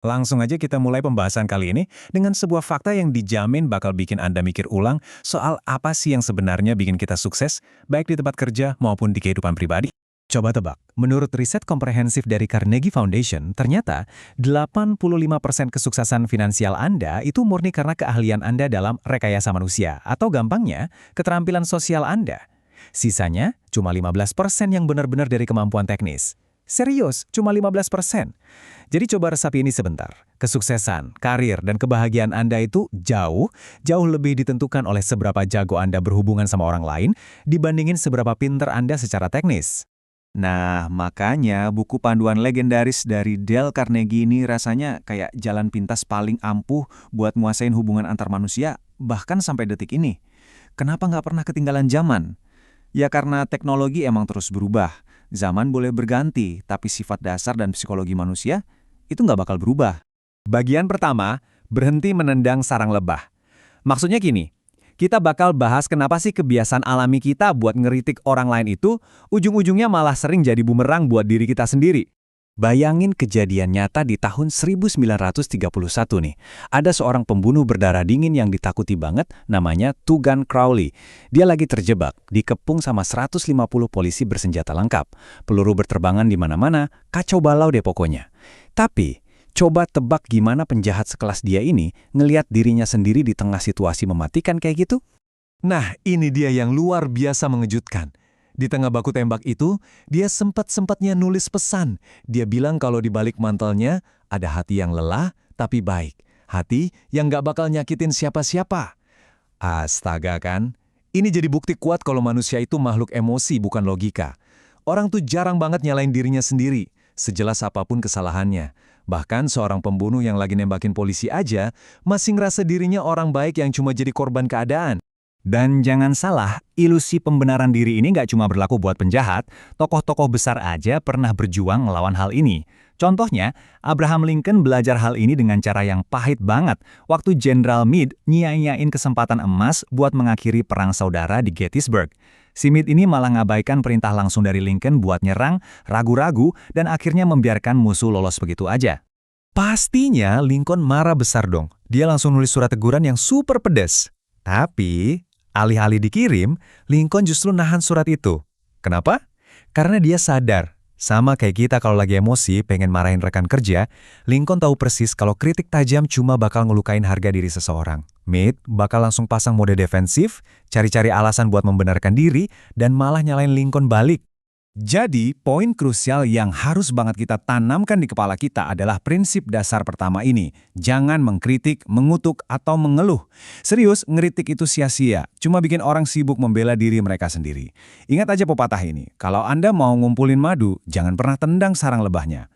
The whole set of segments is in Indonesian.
Langsung aja kita mulai pembahasan kali ini dengan sebuah fakta yang dijamin bakal bikin Anda mikir ulang soal apa sih yang sebenarnya bikin kita sukses, baik di tempat kerja maupun di kehidupan pribadi. Coba tebak, menurut riset komprehensif dari Carnegie Foundation, ternyata 85% kesuksesan finansial Anda itu murni karena keahlian Anda dalam rekayasa manusia, atau gampangnya, keterampilan sosial Anda. Sisanya, cuma 15% yang benar-benar dari kemampuan teknis. Serius, cuma 15%. Jadi coba resapi ini sebentar. Kesuksesan, karir, dan kebahagiaan Anda itu jauh lebih ditentukan oleh seberapa jago Anda berhubungan sama orang lain dibandingin seberapa pinter Anda secara teknis. Nah, makanya buku panduan legendaris dari Dale Carnegie ini rasanya kayak jalan pintas paling ampuh buat nguasain hubungan antar manusia, bahkan sampai detik ini. Kenapa nggak pernah ketinggalan zaman? Ya karena teknologi emang terus berubah. Zaman boleh berganti, tapi sifat dasar dan psikologi manusia itu nggak bakal berubah. Bagian pertama, berhenti menendang sarang lebah. Maksudnya gini, kita bakal bahas kenapa sih kebiasaan alami kita buat ngeritik orang lain itu ujung-ujungnya malah sering jadi bumerang buat diri kita sendiri. Bayangin kejadian nyata di tahun 1931 nih. Ada seorang pembunuh berdarah dingin yang ditakuti banget, namanya Tugan Crowley. Dia lagi terjebak, dikepung sama 150 polisi bersenjata lengkap. Peluru berterbangan di mana-mana, kacau balau deh pokoknya. Tapi, coba tebak gimana penjahat sekelas dia ini ngelihat dirinya sendiri di tengah situasi mematikan kayak gitu? Nah, ini dia yang luar biasa mengejutkan. Di tengah baku tembak itu, dia sempat-sempatnya nulis pesan. Dia bilang kalau di balik mantelnya ada hati yang lelah tapi baik. Hati yang gak bakal nyakitin siapa-siapa. Astaga kan? Ini jadi bukti kuat kalau manusia itu makhluk emosi bukan logika. Orang tuh jarang banget nyalain dirinya sendiri, sejelas apapun kesalahannya. Bahkan seorang pembunuh yang lagi nembakin polisi aja masih ngerasa dirinya orang baik yang cuma jadi korban keadaan. Dan jangan salah, ilusi pembenaran diri ini nggak cuma berlaku buat penjahat, tokoh-tokoh besar aja pernah berjuang melawan hal ini. Contohnya, Abraham Lincoln belajar hal ini dengan cara yang pahit banget waktu Jenderal Meade nyia-nyiain kesempatan emas buat mengakhiri perang saudara di Gettysburg. Si Meade ini malah ngabaikan perintah langsung dari Lincoln buat nyerang, ragu-ragu, dan akhirnya membiarkan musuh lolos begitu aja. Pastinya Lincoln marah besar dong. Dia langsung nulis surat teguran yang super pedas. Tapi alih-alih dikirim, Lincoln justru nahan surat itu. Kenapa? Karena dia sadar, sama kayak kita kalau lagi emosi pengen marahin rekan kerja, Lincoln tahu persis kalau kritik tajam cuma bakal ngelukain harga diri seseorang. Meade bakal langsung pasang mode defensif, cari-cari alasan buat membenarkan diri, dan malah nyalain Lincoln balik. Jadi, poin krusial yang harus banget kita tanamkan di kepala kita adalah prinsip dasar pertama ini. Jangan mengkritik, mengutuk, atau mengeluh. Serius, ngeritik itu sia-sia. Cuma bikin orang sibuk membela diri mereka sendiri. Ingat aja pepatah ini, kalau Anda mau ngumpulin madu, jangan pernah tendang sarang lebahnya.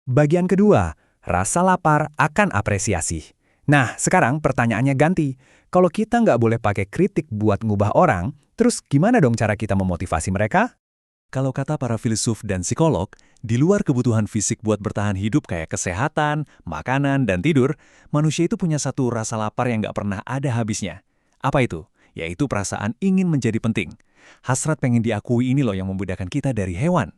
Bagian kedua, rasa lapar akan apresiasi. Nah, sekarang pertanyaannya ganti. Kalau kita nggak boleh pakai kritik buat ngubah orang, terus gimana dong cara kita memotivasi mereka? Kalau kata para filsuf dan psikolog, di luar kebutuhan fisik buat bertahan hidup kayak kesehatan, makanan, dan tidur, manusia itu punya satu rasa lapar yang nggak pernah ada habisnya. Apa itu? Yaitu perasaan ingin menjadi penting. Hasrat pengen diakui ini loh yang membedakan kita dari hewan.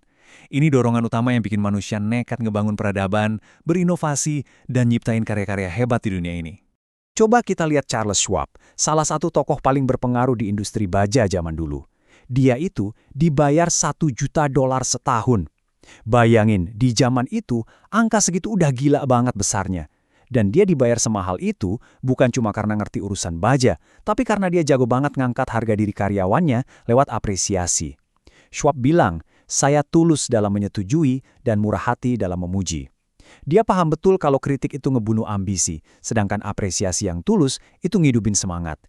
Ini dorongan utama yang bikin manusia nekat ngebangun peradaban, berinovasi, dan nyiptain karya-karya hebat di dunia ini. Coba kita lihat Charles Schwab, salah satu tokoh paling berpengaruh di industri baja zaman dulu. Dia itu dibayar $1 juta setahun. Bayangin, di zaman itu, angka segitu udah gila banget besarnya. Dan dia dibayar semahal itu bukan cuma karena ngerti urusan baja, tapi karena dia jago banget ngangkat harga diri karyawannya lewat apresiasi. Schwab bilang, saya tulus dalam menyetujui dan murah hati dalam memuji. Dia paham betul kalau kritik itu ngebunuh ambisi, sedangkan apresiasi yang tulus itu ngidupin semangat.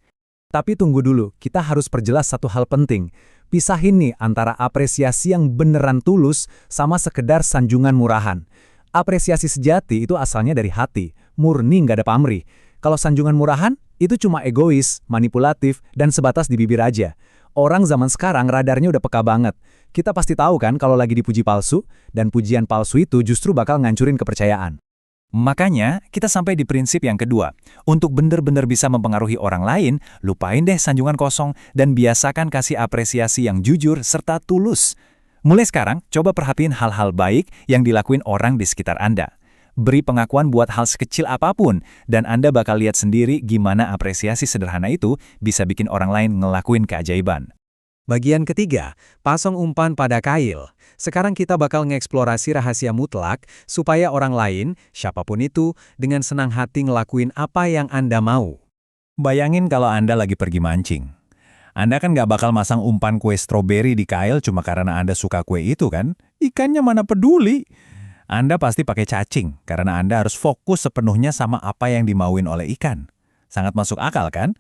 Tapi tunggu dulu, kita harus perjelas satu hal penting. Pisahin nih antara apresiasi yang beneran tulus sama sekedar sanjungan murahan. Apresiasi sejati itu asalnya dari hati, murni nggak ada pamrih. Kalau sanjungan murahan, itu cuma egois, manipulatif, dan sebatas di bibir aja. Orang zaman sekarang radarnya udah peka banget. Kita pasti tahu kan kalau lagi dipuji palsu, dan pujian palsu itu justru bakal ngancurin kepercayaan. Makanya, kita sampai di prinsip yang kedua. Untuk benar-benar bisa mempengaruhi orang lain, lupain deh sanjungan kosong dan biasakan kasih apresiasi yang jujur serta tulus. Mulai sekarang, coba perhatiin hal-hal baik yang dilakuin orang di sekitar Anda. Beri pengakuan buat hal sekecil apapun, dan Anda bakal lihat sendiri gimana apresiasi sederhana itu bisa bikin orang lain ngelakuin keajaiban. Bagian ketiga, pasang umpan pada kail. Sekarang kita bakal ngeksplorasi rahasia mutlak supaya orang lain, siapapun itu, dengan senang hati ngelakuin apa yang Anda mau. Bayangin kalau Anda lagi pergi mancing. Anda kan nggak bakal masang umpan kue stroberi di kail cuma karena Anda suka kue itu kan? Ikannya mana peduli. Anda pasti pakai cacing karena Anda harus fokus sepenuhnya sama apa yang dimauin oleh ikan. Sangat masuk akal kan?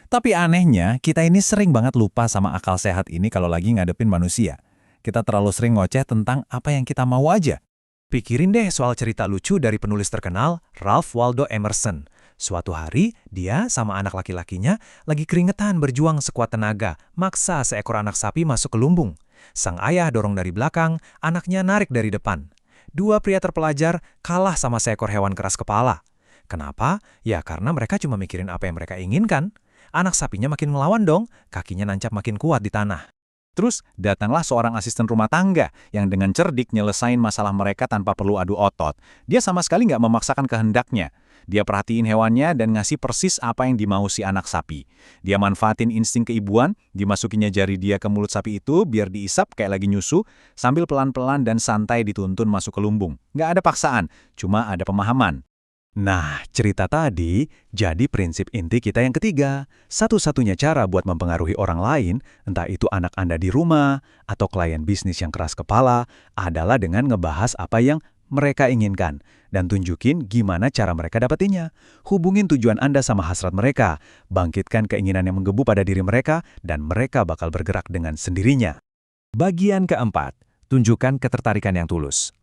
Tapi anehnya, kita ini sering banget lupa sama akal sehat ini kalau lagi ngadepin manusia. Kita terlalu sering ngoceh tentang apa yang kita mau aja. Pikirin deh soal cerita lucu dari penulis terkenal Ralph Waldo Emerson. Suatu hari, dia sama anak laki-lakinya lagi keringetan berjuang sekuat tenaga, maksa seekor anak sapi masuk ke lumbung. Sang ayah dorong dari belakang, anaknya narik dari depan. Dua pria terpelajar kalah sama seekor hewan keras kepala. Kenapa? Ya karena mereka cuma mikirin apa yang mereka inginkan. Anak sapinya makin melawan dong, kakinya nancap makin kuat di tanah. Terus datanglah seorang asisten rumah tangga yang dengan cerdik nyelesain masalah mereka tanpa perlu adu otot. Dia sama sekali nggak memaksakan kehendaknya. Dia perhatiin hewannya dan ngasih persis apa yang dimau si anak sapi. Dia manfaatin insting keibuan, dimasukinnya jari dia ke mulut sapi itu biar diisap kayak lagi nyusu, sambil pelan-pelan dan santai dituntun masuk ke lumbung. Nggak ada paksaan, cuma ada pemahaman. Nah, cerita tadi jadi prinsip inti kita yang ketiga. Satu-satunya cara buat mempengaruhi orang lain, entah itu anak Anda di rumah atau klien bisnis yang keras kepala, adalah dengan ngebahas apa yang mereka inginkan dan tunjukin gimana cara mereka dapetinnya. Hubungin tujuan Anda sama hasrat mereka, bangkitkan keinginan yang menggebu pada diri mereka, dan mereka bakal bergerak dengan sendirinya. Bagian keempat, tunjukkan ketertarikan yang tulus.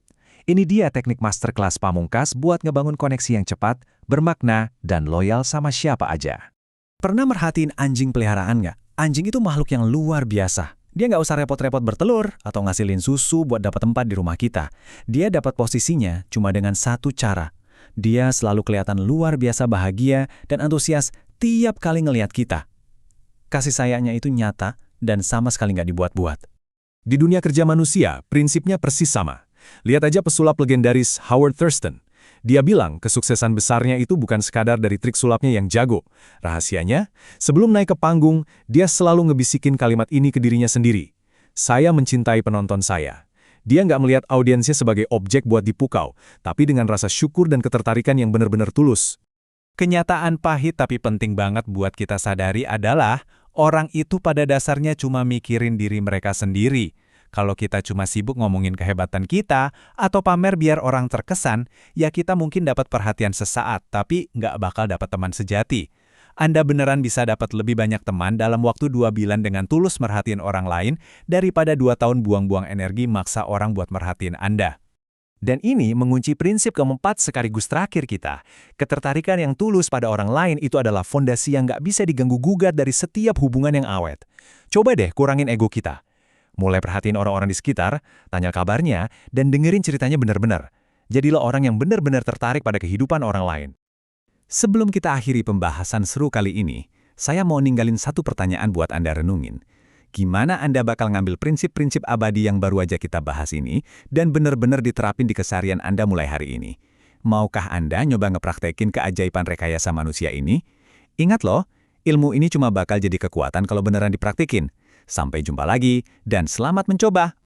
Ini dia teknik masterclass pamungkas buat ngebangun koneksi yang cepat, bermakna, dan loyal sama siapa aja. Pernah merhatiin anjing peliharaan nggak? Anjing itu makhluk yang luar biasa. Dia nggak usah repot-repot bertelur atau ngasilin susu buat dapat tempat di rumah kita. Dia dapat posisinya cuma dengan satu cara. Dia selalu kelihatan luar biasa bahagia dan antusias tiap kali ngelihat kita. Kasih sayangnya itu nyata dan sama sekali nggak dibuat-buat. Di dunia kerja manusia, prinsipnya persis sama. Lihat aja pesulap legendaris Howard Thurston. Dia bilang kesuksesan besarnya itu bukan sekadar dari trik sulapnya yang jago. Rahasianya, sebelum naik ke panggung, dia selalu ngebisikin kalimat ini ke dirinya sendiri. Saya mencintai penonton saya. Dia nggak melihat audiensnya sebagai objek buat dipukau, tapi dengan rasa syukur dan ketertarikan yang benar-benar tulus. Kenyataan pahit tapi penting banget buat kita sadari adalah orang itu pada dasarnya cuma mikirin diri mereka sendiri. Kalau kita cuma sibuk ngomongin kehebatan kita atau pamer biar orang terkesan, ya kita mungkin dapat perhatian sesaat, tapi nggak bakal dapat teman sejati. Anda beneran bisa dapat lebih banyak teman dalam waktu 2 bulan dengan tulus merhatiin orang lain daripada 2 tahun buang-buang energi maksa orang buat merhatiin Anda. Dan ini mengunci prinsip keempat sekaligus terakhir kita. Ketertarikan yang tulus pada orang lain itu adalah fondasi yang nggak bisa diganggu-gugat dari setiap hubungan yang awet. Coba deh kurangin ego kita. Mulai perhatiin orang-orang di sekitar, tanya kabarnya, dan dengerin ceritanya benar-benar. Jadilah orang yang benar-benar tertarik pada kehidupan orang lain. Sebelum kita akhiri pembahasan seru kali ini, saya mau ninggalin satu pertanyaan buat Anda renungin. Gimana Anda bakal ngambil prinsip-prinsip abadi yang baru aja kita bahas ini, dan benar-benar diterapin di keseharian Anda mulai hari ini? Maukah Anda nyoba ngepraktekin keajaiban rekayasa manusia ini? Ingat loh, ilmu ini cuma bakal jadi kekuatan kalau beneran dipraktikin. Sampai jumpa lagi, dan selamat mencoba!